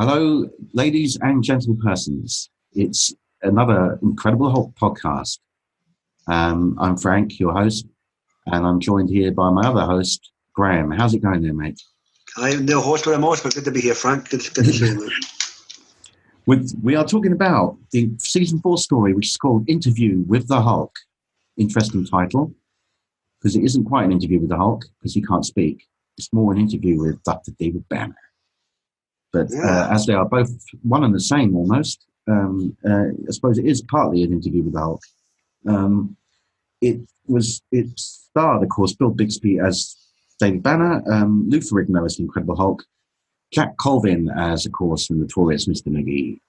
Hello, ladies and gentlemen persons. It's another Incredible Hulk podcast. I'm Frank, your host, and I'm joined here by my other host, Graham. How's it going there, mate? I'm no host for the most, but good to be here, Frank. Good to see you. We are talking about the season 4 story, which is called Interview with the Hulk. Interesting title, because it isn't quite an interview with the Hulk, because he can't speak. It's more an interview with Dr. David Banner. But as they are both one and the same almost, I suppose it is partly an interview with the Hulk. It starred, of course, Bill Bixby as David Banner, Lou Ferrigno as the Incredible Hulk, Jack Colvin as, of course, the notorious Mr. McGee.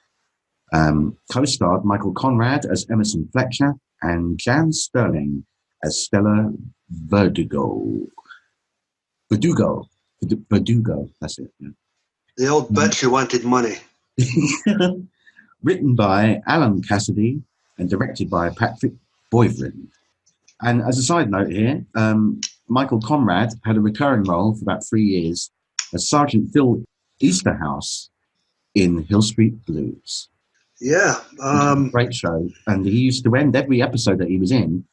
Co-starred Michael Conrad as Emerson Fletcher and Jan Sterling as Stella Verdugo. Verdugo, that's it. Yeah. The old bitch who wanted money. Written by Alan Cassidy and directed by Patrick Boivrin. And as a side note here, Michael Conrad had a recurring role for about 3 years as Sergeant Phil Easterhouse in Hill Street Blues. Yeah. Great show. And he used to end every episode that he was in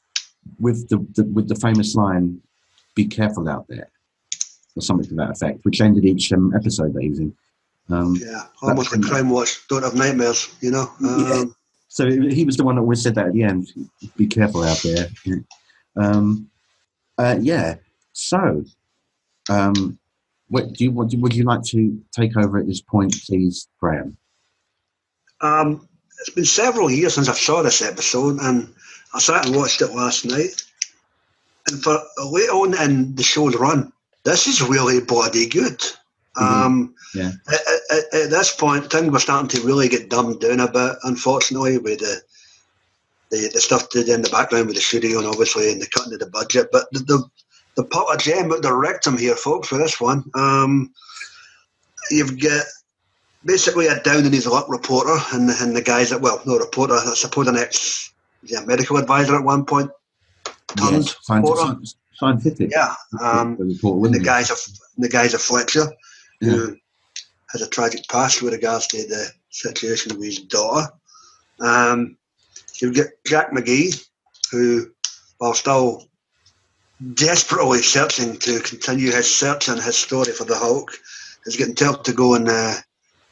with the famous line, "Be careful out there," or something to that effect, which ended each episode that he was in. Almost like Crime Watch, don't have nightmares, you know. Yeah. So he was the one that always said that at the end, "Be careful out there." So, would you like to take over at this point, please, Graham? It's been several years since I saw this episode, and I sat and watched it last night. And for late on in the show's run, this is really bloody good. At this point, things were starting to really get dumbed down a bit, unfortunately, with the stuff they did in the background with the studio and obviously in the cutting of the budget. But the pot of gem at the rectum here, folks, for this one. You've got basically a down in his luck reporter and the guys that, well, no reporter, I suppose an medical advisor at one point. Yes, scientific. Yeah. The guys of Fletcher, who has a tragic past with regards to the situation with his daughter. You've got Jack McGee, who, while still desperately searching to continue his search and his story for the Hulk, is getting told to go and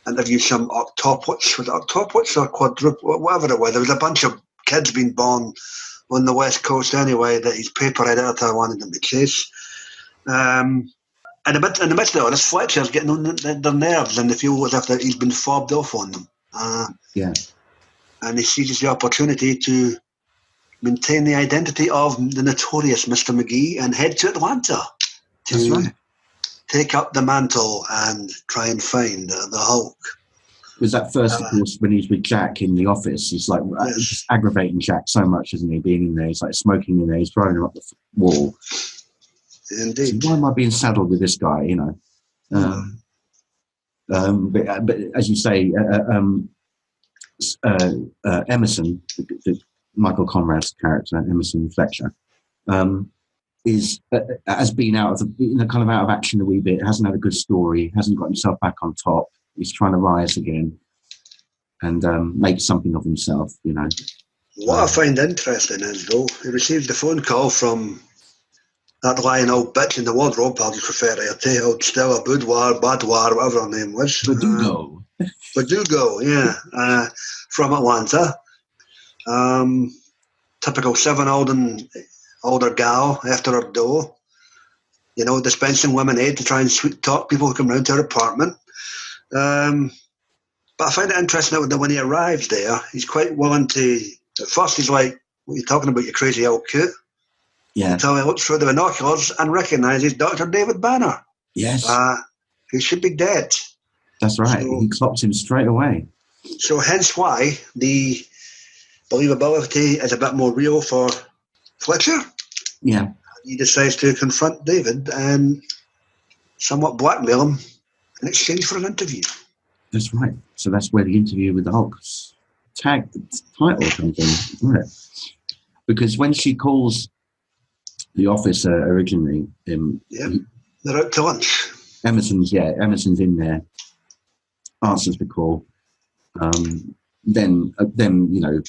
interview some octuplets. Was it octuplets or quadruplets? Whatever it was. There was a bunch of kids being born on the West Coast anyway that his paper editor wanted them to chase. In the midst of all this, Fletcher's getting on their nerves and they feel as if he's been fobbed off on them. And he seizes the opportunity to maintain the identity of the notorious Mr. McGee and head to Atlanta to take up the mantle and try and find the Hulk. Was that first, of course, when he's with Jack in the office? He's like just aggravating Jack so much, isn't he? Being in there, he's like smoking in there, he's throwing him up the wall. Indeed. So why am I being saddled with this guy? You know. But as you say, Emerson, the Michael Conrad's character, Emerson Fletcher, has been out of action a wee bit. Hasn't had a good story. Hasn't got himself back on top. He's trying to rise again and make something of himself. You know. What I find interesting is, though, he received a phone call from that lying old bitch in the wardrobe. I'll just refer to her, old Stella Boudoir, whatever her name was. Verdugo. Verdugo, yeah. From Atlanta. Typical 7 older gal after her door. You know, dispensing women aid to try and sweet talk people who come round to her apartment. But I find it interesting that when he arrives there, he's quite willing to. At first, he's like, "What are you talking about, you crazy old coot?" Yeah. Until he looks through the binoculars and recognises Dr. David Banner. Yes. Who should be dead. That's right. So, he clocks him straight away. So hence why the believability is a bit more real for Fletcher. Yeah. He decides to confront David and somewhat blackmail him in exchange for an interview. That's right. So that's where the Interview with the Hulk's title comes in, isn't it? Because when she calls the officer originally, they're out to lunch. Emerson's in there. answers the call. Then you know,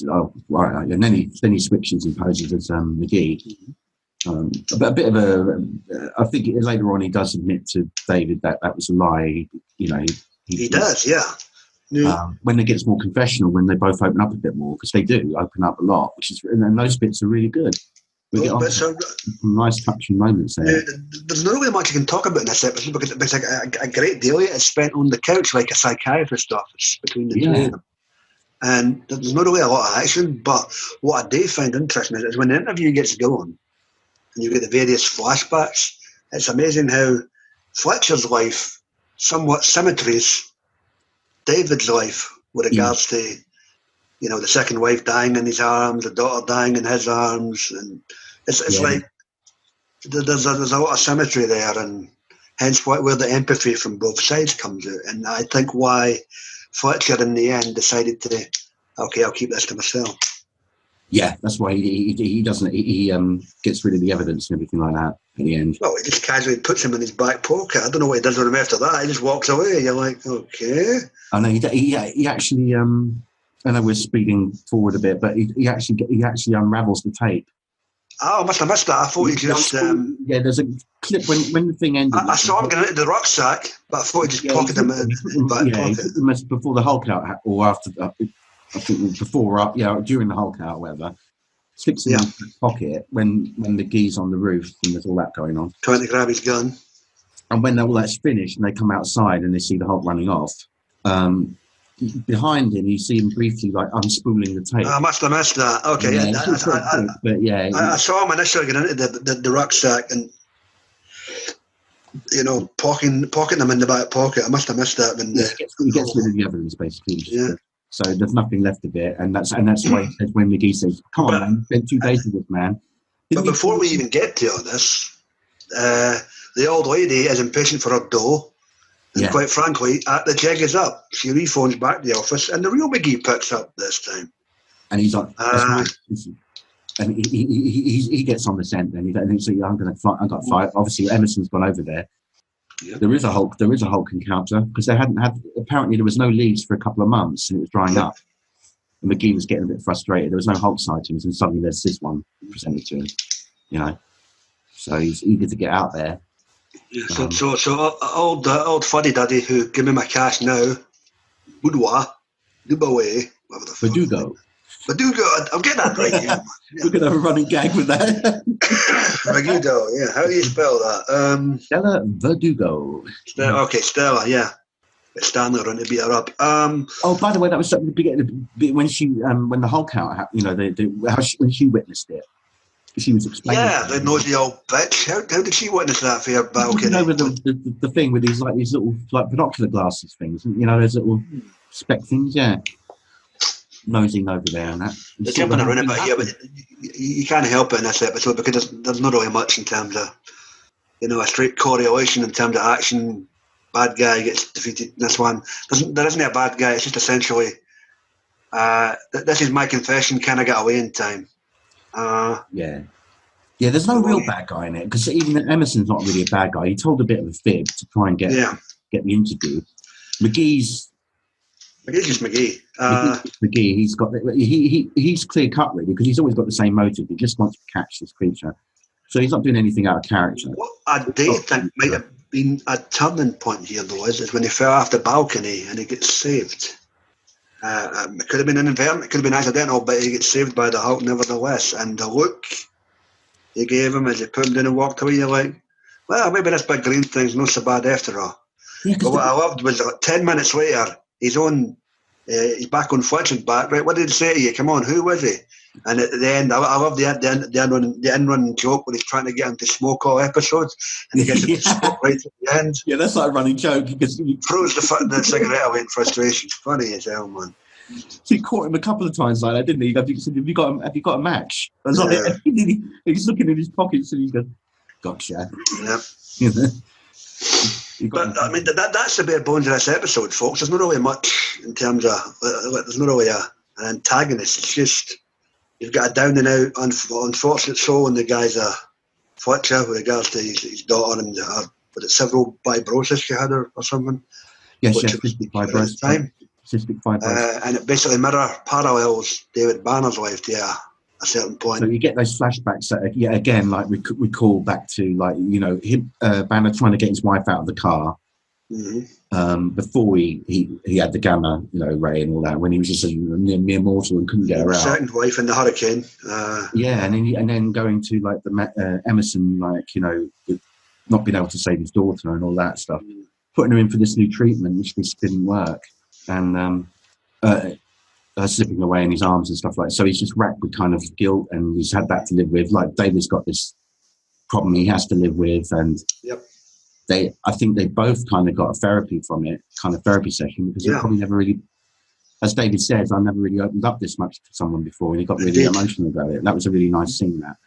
and then he switches and poses as McGee. But a bit of I think later on he does admit to David that was a lie. You know, he does, yeah. When it gets more confessional, when they both open up a bit more, because they do open up a lot, and those bits are really good. We get on some nice touching moments there. There's not really much you can talk about in this episode because a great deal of it is spent on the couch like a psychiatrist office between the two of them. And there's not really a lot of action, but what I do find interesting is when the interview gets going and you get the various flashbacks, it's amazing how Fletcher's life somewhat symmetries David's life with regards to, you know, the second wife dying in his arms, the daughter dying in his arms, and it's like there's a lot of symmetry there, and hence where the empathy from both sides comes out. And I think why Fletcher in the end decided to, okay, I'll keep this to myself. Yeah, that's why he doesn't. He gets rid of the evidence and everything like that at the end. Well, he just casually puts him in his back pocket. I don't know what he does with him after that. He just walks away. You're like, okay. I know he actually. I know we're speeding forward a bit, but he actually unravels the tape. Oh, I must have missed that. I thought he just. There's a clip when the thing ended. I saw him getting into the rucksack, but I thought he just pocketed him in his back pocket. He put them before the Hulk out, or after. I think before, during the Hulk out, or whatever. Sticks him in his pocket when the gee's on the roof and there's all that going on. Trying to grab his gun. And when all that's finished and they come outside and they see the Hulk running off, behind him you see him briefly like unspooling the tape. I must have missed that. Okay, I saw him initially get into the rucksack and, you know, pocketing him in the back pocket. I must have missed that. He gets rid of the evidence basically. Yeah. So there's nothing left of it, and that's why he says when McGee says, "Come on, man, spent 2 days with this man." But before we even get to all this, the old lady is impatient for her dough, and quite frankly, the jig is up. She rephones back to the office, and the real McGee picks up this time. And he's like, and he gets on the scent. Then he's like, "I'm going to fight. I've got to fight." Obviously, Emerson's gone over there. Yep. There is a Hulk encounter because they hadn't had. Apparently, there was no leads for a couple of months, and it was drying up. And McGee was getting a bit frustrated. There was no Hulk sightings, and suddenly there's this one presented to him. You know, so he's eager to get out there. Yeah. So old fuddy duddy who give me my cash now, Boudoir, Dubawe, whatever the fuck. Badugo, I'm getting that right here. We're going to have a running gag with that. Badugo, yeah. How do you spell that? Stella Verdugo. Stella, yeah. Stanley around to beat her up. By the way, that was something when she, when the Hulk out, you know, when she witnessed it. She was explaining. Yeah, the nosy old bitch. How did she witness that for your balcony? You know, with the thing with these little binocular glasses things. You know, those little spec things. Yeah. Nosing over there and that. They're jumping around a bit here, but you can't help it in this episode because there's not really much in terms of, you know, a straight correlation in terms of action. Bad guy gets defeated in this one. There isn't a bad guy. It's just essentially, this is my confession. Can I get away in time? Yeah. There's no real bad guy in it because even Emerson's not really a bad guy. He told a bit of a fib to try and get the interview. McGee's just McGee. McGee. He's clear cut really because he's always got the same motive. He just wants to catch this creature, so he's not doing anything out of character. What I do think might have been a turning point here, though, is when he fell off the balcony and he gets saved. It could have been inadvertent, it could have been accidental, but he gets saved by the Hulk nevertheless. And the look he gave him as he put him down and walked away, you're like, well, maybe this big green thing's not so bad after all. Yeah, but what I loved was 10 minutes later. He's he's back on Fletcher's back. Right, what did he say to you? Come on, who was he? And at the end, I love the end-run joke when he's trying to get him to smoke all episodes, and he gets him to smoke right at the end. Yeah, that's like a running joke because he throws the cigarette away in frustration. Funny as hell, man. So he caught him a couple of times like that, didn't he? He said, "Have you got a match?" He's looking in his pockets and he goes, "Gotcha." Yeah. You know? But I mean, that's the bare bones of this episode, folks. There's not really much in terms of there's not really an antagonist. It's just you've got a down and out unfortunate soul, and the guy's a Fletcher with regards to his daughter and was it several fibrosis she had or something. Yes, which yes, was cystic at the fibrosis. time. Cystic fibrosis. And it basically parallels David Banner's life to a certain point. So you get those flashbacks that, again, like recall back to, like, you know, him, Banner trying to get his wife out of the car before he had the gamma, you know, ray and all that, when he was just a mere mortal and couldn't get her out. Second wife in the hurricane. And then going to, like, the Emerson, like, you know, not being able to save his daughter and all that stuff, putting her in for this new treatment, which just didn't work, and slipping away in his arms and stuff like that. So he's just racked with kind of guilt, and he's had that to live with. Like, David's got this problem he has to live with, and I think they both kind of got a therapy from it, kind of therapy session, because they probably never really, as David says, I never really opened up this much to someone before, and he got really emotional about it. That was a really nice scene, that.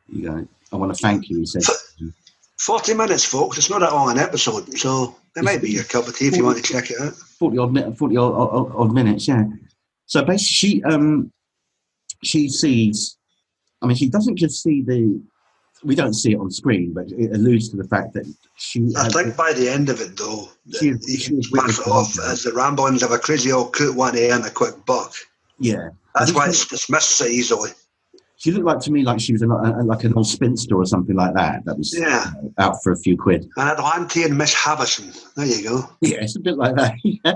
You know, I want to thank you, he says. 40 minutes, folks. It's not that long an episode, so it might be your cup of tea if you want to check it out. 40 odd minutes, yeah. So basically, she sees, I mean, she doesn't just see we don't see it on screen, but it alludes to the fact that I think by the end of it, though, you can pass it off as the ramblings of a crazy old coot wanting to earn a quick buck. Yeah. That's why it's dismissed so easily. She looked like to me like she was like an old spinster or something like that. That was out for a few quid. An Atlantean Miss Havison. There you go. Yeah, it's a bit like that. Yeah.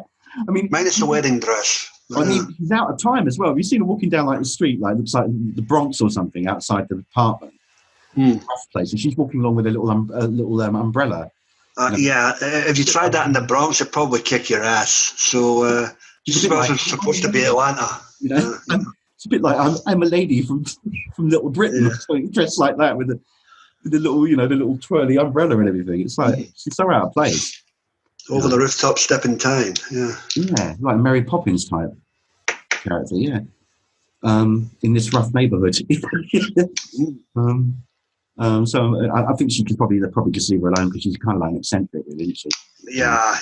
I mean, minus the wedding dress. I mean, he's out of time as well. Have you seen her walking down like the street, like looks like the Bronx or something, outside the apartment place, and she's walking along with a little umbrella. If you tried that in the Bronx, it'd probably kick your ass. So she's supposed to be Atlanta. You know. It's a bit like I'm a lady from Little Britain, or something, dressed like that with the little, you know, the little twirly umbrella and everything. It's like she's so out of place. Over the rooftop, step in time. Yeah, like a Mary Poppins type character. Yeah, in this rough neighbourhood. So I think she could probably just leave her alone, because she's kind of like an eccentric, really, isn't she? Yeah,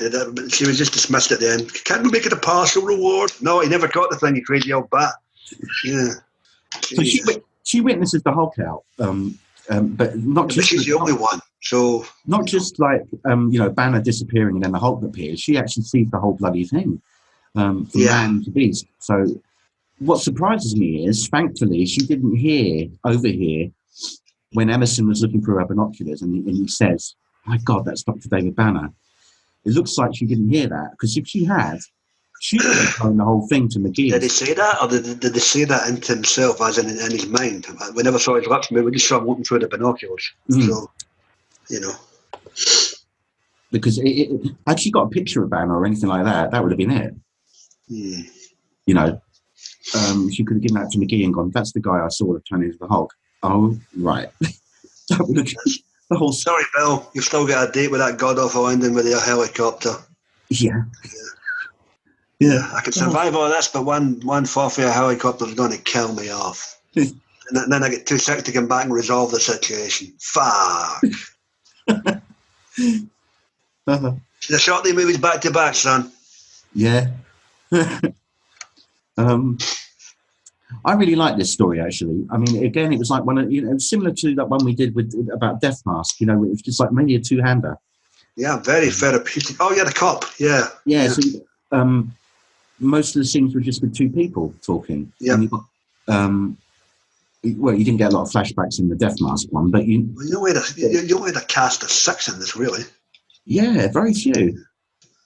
she was just dismissed at the end. Can't we make it a partial reward? No, he never got the thing, you crazy old bat. Yeah. So she witnesses the Hulk out, but not just. But she's the only one. So not just like you know, Banner disappearing and then the Hulk appears. She actually sees the whole bloody thing, from man to beast. So what surprises me is, thankfully, she didn't overhear when Emerson was looking through her binoculars, and he says, "My God, that's Dr. David Banner." It looks like she didn't hear that, because if she had, she would have told the whole thing to McGee. Did he say that, or did they say that into himself, as in his mind? We never saw his lips move. We just saw him looking through the binoculars. So, you know. Because had she got a picture of Banner or anything like that, that would have been it. You know, she could have given that to McGee and gone, "That's the guy I saw that turned into the Hulk." Oh, right. That would have the whole. Sorry, Bill. You've still got a date with that god awful ending with your helicopter. Yeah. I can survive all this, but one fall for a helicopter is going to kill me off. And then I get too sick to come back and resolve the situation. Fuck. They shot these movies back to back, son. Yeah. I really like this story, actually. I mean, again, it was like one of, you know, similar to that one we did about Death Mask. You know, it was just like maybe a two-hander. Yeah, very therapeutic. Oh yeah, the cop. Yeah. So most of the scenes were just with two people talking. Yeah. And you got, well, you didn't get a lot of flashbacks in the Death Mask one, but you only had a cast of 6 in this, really. Yeah, very few. You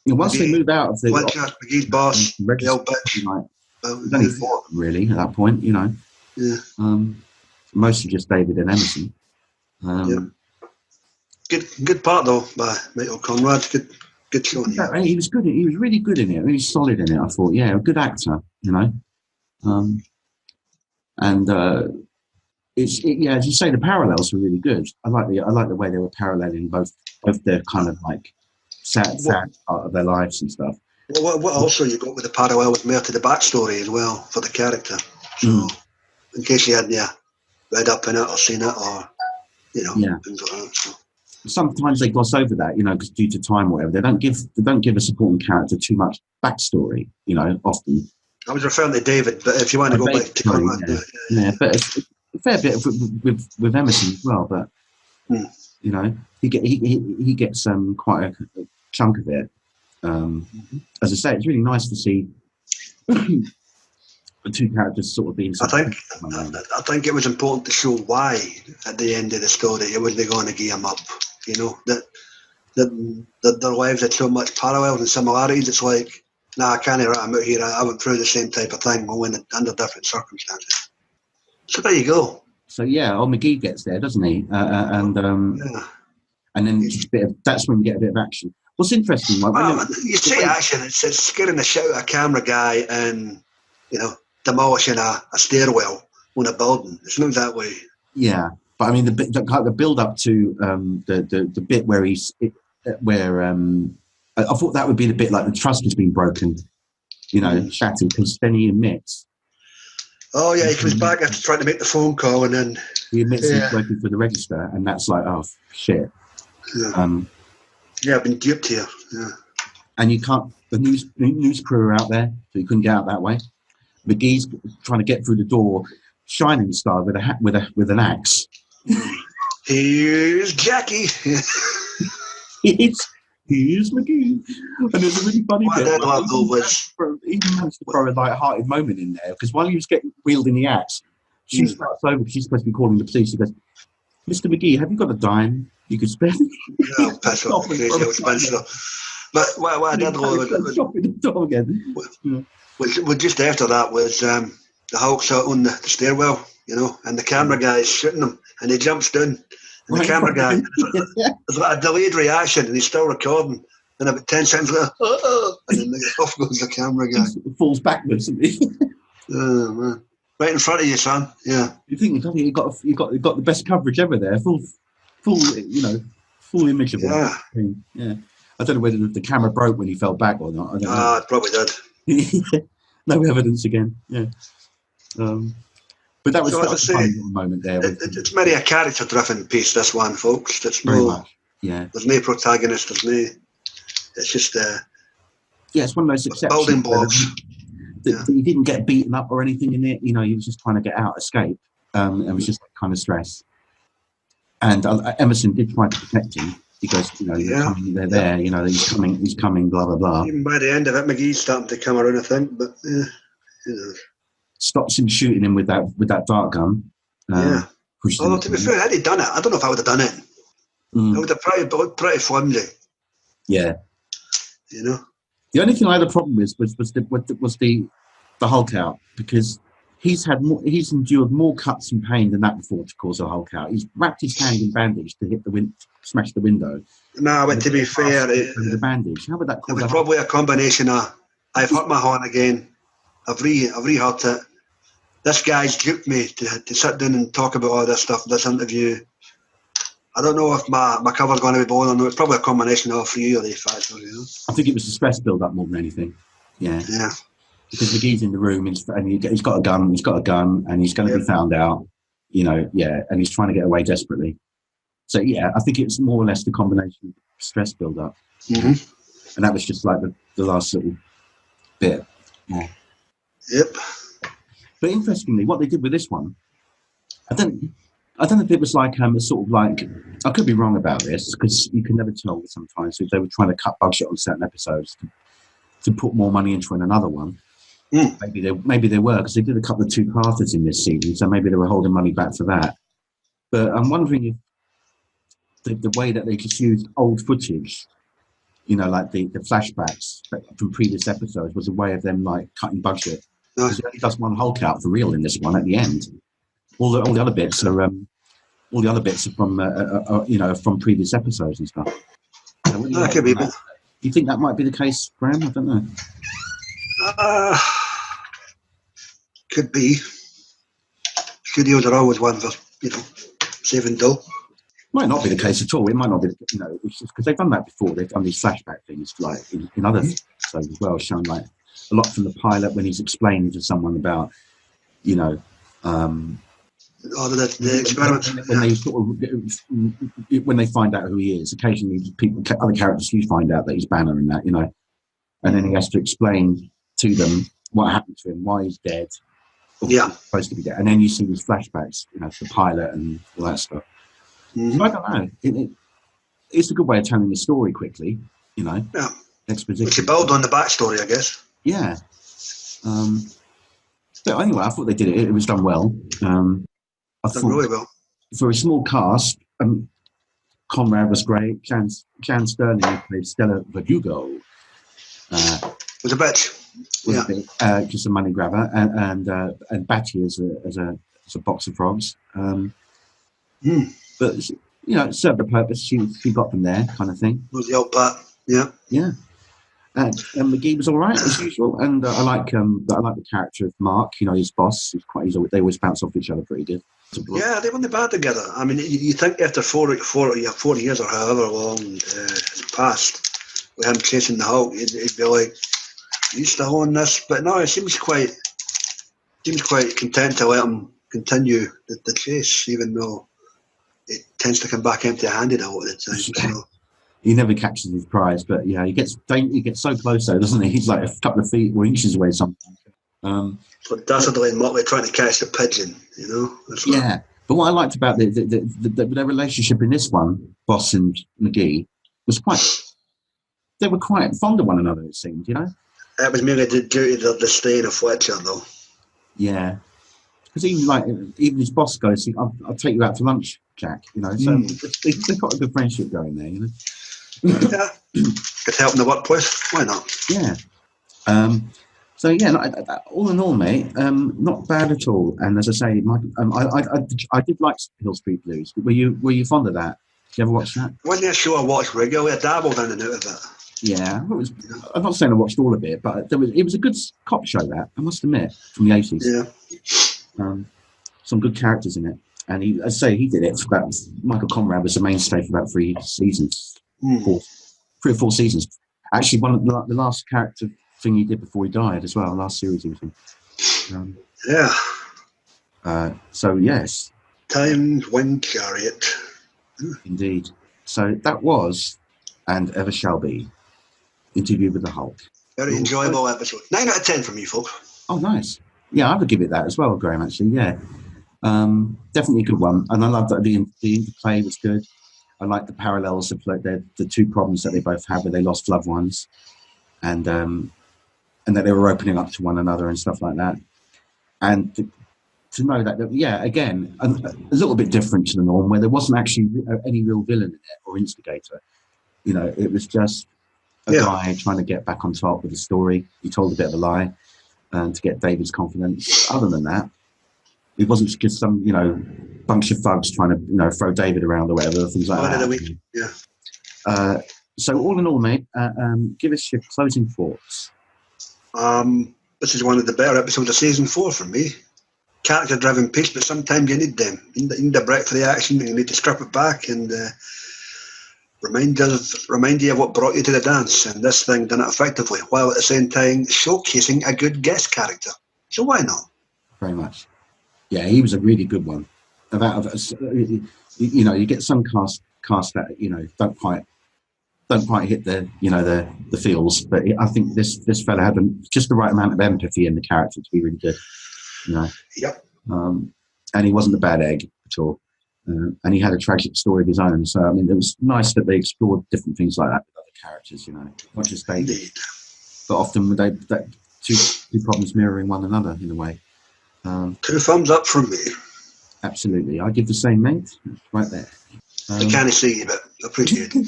know, once they move out of the McGee's boss, the old bitch. There's only 4 of them, really, at that point, you know. Yeah. Mostly just David and Emerson. Good part, though, by Michael Conrad. Good showing. Yeah, he was good. He was really good in it, really solid in it, I thought. Yeah, a good actor, you know. As you say, the parallels were really good. I like the way they were paralleling both their kind of like sad part of their lives and stuff. Well, what also you got with the parallel was more to the backstory as well for the character. So, in case you hadn't read up in it or seen it, or you know, things like that. So. Sometimes they gloss over that, you know, because due to time or whatever, they don't give a supporting character too much backstory. You know, often. I was referring to David, but if you want to go back to Conrad, but it's a fair bit with Emerson as well. But you know, he gets quite a chunk of it. As I say, it's really nice to see the two characters sort of being. I think it was important to show why at the end of the story it wasn't going to give them up. You know that their lives had so much parallels and similarities. It's like, nah, I can't write them out here. I went through the same type of thing, only under different circumstances. So there you go. So yeah, McGee gets there, doesn't he? And then just a bit of, that's when we get a bit of action. What's interesting, like, you say action, it's scaring the shit out of a camera guy and demolishing a stairwell on a building. It's not that way. Yeah, but I mean the build up to the bit where I thought that would be the bit like the trust has been broken, shattered, because then he admits. Oh yeah, he comes back after trying to make the phone call, and then he admits he's working for the register, and that's like, oh shit. Yeah, I've been duped here. Yeah. And you can't. The news crew are out there, so you couldn't get out that way. McGee's trying to get through the door, shining star with an axe. Here's Jackie. Here's McGee, and there's a really funny bit. He managed to throw a light-hearted moment in there, because while he was getting wielding the axe, she starts over. She's supposed to be calling the police. She goes, "Mr. McGee, have you got a dime you could spend?" Yeah, pass off crazy old Spencer. But what I did was just after that was the Hulk shot on the stairwell, and the camera guy is shooting him, and he jumps down. And the camera guy, there's like a delayed reaction, and he's still recording. And about 10 seconds later, and then off goes the camera guy. He falls backwards. Oh man! Right in front of you, son. Yeah. You think you got the best coverage ever there? Full image of him. Yeah. I don't know whether the camera broke when he fell back or not. It probably did. No evidence again. Yeah. But that was a funny little moment there. It's maybe a character-driven piece, this one, folks. There's no protagonist. It's just it's one of those exceptions. Building blocks. He didn't get beaten up or anything in it. He was just trying to get out, escape. It was just kind of stress. And Emerson did try to protect him. He goes, coming, they're there. He's coming. Blah blah blah. Even by the end of it, McGee's starting to come around, I think. But stops him shooting him with that dart gun. Although to be fair, had he done it, I don't know if I would have done it. I would have probably looked pretty flimsy. Yeah. The only thing I had a problem with was the Hulk out, because he's endured more cuts and pain than that before to cause a Hulk out. He's wrapped his hand in bandage to smash the window. No, but to be fair, the bandage. How would that cause? It was probably a combination of I've hurt my hand again. I've re-hurt it. This guy's duped me to sit down and talk about all this stuff, this interview. I don't know if my cover's going to be blown or not. It's probably a combination of all three of these factors. I think it was the stress build-up more than anything. Yeah. Yeah. Because McGee's in the room and he's got a gun. He's got a gun, and he's going to be found out. And he's trying to get away desperately. So I think it's more or less the combination of stress build-up, and that was just like the last little bit. Yeah. Yep. But interestingly, what they did with this one, I don't know if it was like a sort of like, I could be wrong about this, because you can never tell sometimes if they were trying to cut budget on certain episodes to put more money into another one. Maybe they were, because they did a couple of two-parters in this season, so maybe they were holding money back for that. But I'm wondering if the way that they just used old footage, like the flashbacks from previous episodes, was a way of them like cutting budget. Because he only does one Hulk out for real in this one at the end. All the other bits are from from previous episodes and stuff. That could be. Do you think that might be the case, Graham? I don't know. Could be. Studios are always one for saving dough. Might not be the case at all. It might not be. It's just because they've done that before. They've done these flashback things like in other episodes as well, showing like a lot from the pilot when he's explaining to someone about, the experiments. When they find out who he is, occasionally other characters do find out that he's Banner and that, and then he has to explain to them what happened to him, why he's dead, supposed to be dead, and then you see these flashbacks, the pilot and all that stuff. So I don't know. It's a good way of telling the story quickly, Yeah. exposition. Which you build on the backstory, I guess. Yeah. But anyway, I thought they did it. It was done well. I thought really well. For a small cast, Conrad was great. Jan Sterling, who played Stella Verdugo, was a bitch. Just a money grabber, and Batty as a box of frogs. But it served the purpose. She got them there, kind of thing. Was the old part? Yeah. Yeah. And McGee was all right as usual, and I like the character of Mark. His boss. They always bounce off each other pretty good. Yeah, they weren't bad together. I mean, you think after 40 years or however long has passed with him chasing the Hulk, he'd be like, "You still on this?" But no, it seems quite content to let him continue the chase, even though it tends to come back empty-handed a lot of the time. So. He never catches his prize, but yeah, he gets so close though, doesn't he? He's like a couple of feet or inches away sometimes. So Dastardly and Motley trying to catch the pigeon, Yeah, but what I liked about their relationship in this one, Boss and McGee, was they were quite fond of one another, it seemed, That was merely due to the disdain of Fletcher, though. Yeah, because even his boss goes, I'll take you out to lunch, Jack, so they've got a good friendship going there, Yeah, could help in the workplace, why not? Yeah. So yeah, all in all, mate, not bad at all. And as I say, I did like Hill Street Blues. Were you fond of that? Did you ever watch that? Wasn't a show I watched regularly. I dabbled in and out of it. Yeah, I'm not saying I watched all of it, but it was a good cop show. That I must admit, from the 80s. Yeah. Some good characters in it, and he did it for about. Michael Conrad was the mainstay for about 3 seasons, 3 or 4 seasons. Actually, one of the last character thing he did before he died as well. Last series he was in. So yes. Time's Wind Chariot. Indeed. So that was, and ever shall be, Interview with the Hulk. Very enjoyable episode. 9 out of 10 from you, folks. Oh, nice. Yeah, I would give it that as well, Graham. Actually, yeah, definitely a good one. And I love that the interplay was good. I like the parallels of the 2 problems that they both have, where they lost loved ones, and that they were opening up to one another and stuff like that. And to know that, again, a little bit different to the norm, where there wasn't actually any real villain in it or instigator. It was just a guy trying to get back on top with the story. He told a bit of a lie to get David's confidence. Other than that, it wasn't just some, bunch of thugs trying to, throw David around or whatever, things like that. Yeah. So all in all, mate, give us your closing thoughts. This is one of the better episodes of season 4 for me. Character-driven piece, but sometimes you need them. You need a break for the action, and you need to strip it back and remind you of what brought you to the dance. And this thing done it effectively, while at the same time showcasing a good guest character. So why not? Very much. Yeah, he was a really good one. You get some cast that don't quite hit the feels, but I think this fella had just the right amount of empathy in the character to be really good. Yep. And he wasn't a bad egg at all, and he had a tragic story of his own. So I mean, it was nice that they explored different things like that with other characters. Not just David, but often that two problems mirroring one another in a way. 2 thumbs up from me. Absolutely, I give the same, mate. Right there. I can't see you, but I appreciate it.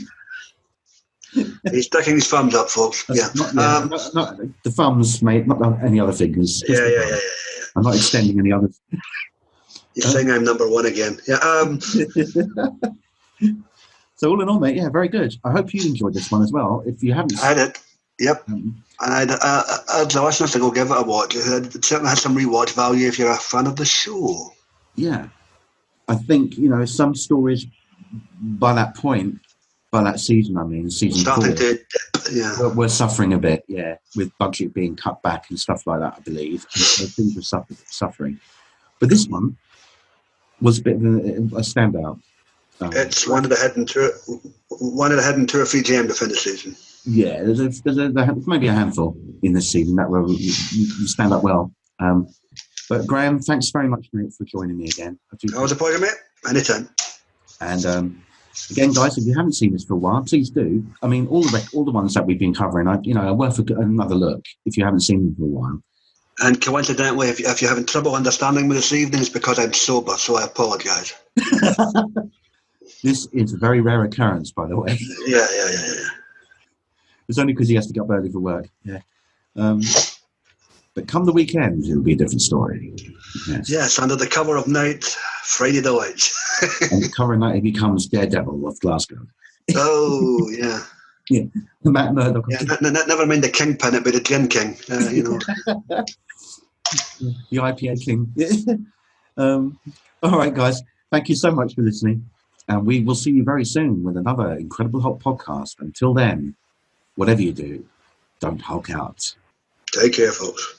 He's sticking his thumbs up, folks. Yeah. Not the thumbs, mate, not any other figures. Yeah. I'm not extending any others. You're saying I'm number 1 again. Yeah. So all in all, mate, yeah, very good. I hope you enjoyed this one as well. If you haven't, I did. Yep. And I'd urge the listeners to go give it a watch. It certainly has some rewatch value if you're a fan of the show. Yeah. I think, some stories by that season, season 4, we're suffering a bit, with budget being cut back and stuff like that, I believe. And so things were suffering. But this one was a bit of a standout. It's one of the hidden 2 or 3 gems to finish the season. Yeah, there's maybe a handful in this season that will you stand up well. But Graham, thanks very much, mate, for joining me again. That was a pleasure, mate. Anytime. And Again, guys, if you haven't seen this for a while, please do. I mean, all the ones that we've been covering, are worth another look if you haven't seen them for a while. And coincidentally, if you're having trouble understanding me this evening, it's because I'm sober, so I apologise. This is a very rare occurrence, by the way. Yeah. It's only because he has to get up early for work. Yeah. But come the weekend, it'll be a different story. Yes, under the cover of night, Friday the Lights. And the cover of night, he becomes Daredevil of Glasgow. Oh, yeah. Yeah, Matt Murdock. Yeah, never mind the Kingpin, it'd be the Gin King, The IPA King. All right, guys. Thank you so much for listening. And we will see you very soon with another Incredible Hulk podcast. Until then, whatever you do, don't Hulk out. Take care, folks.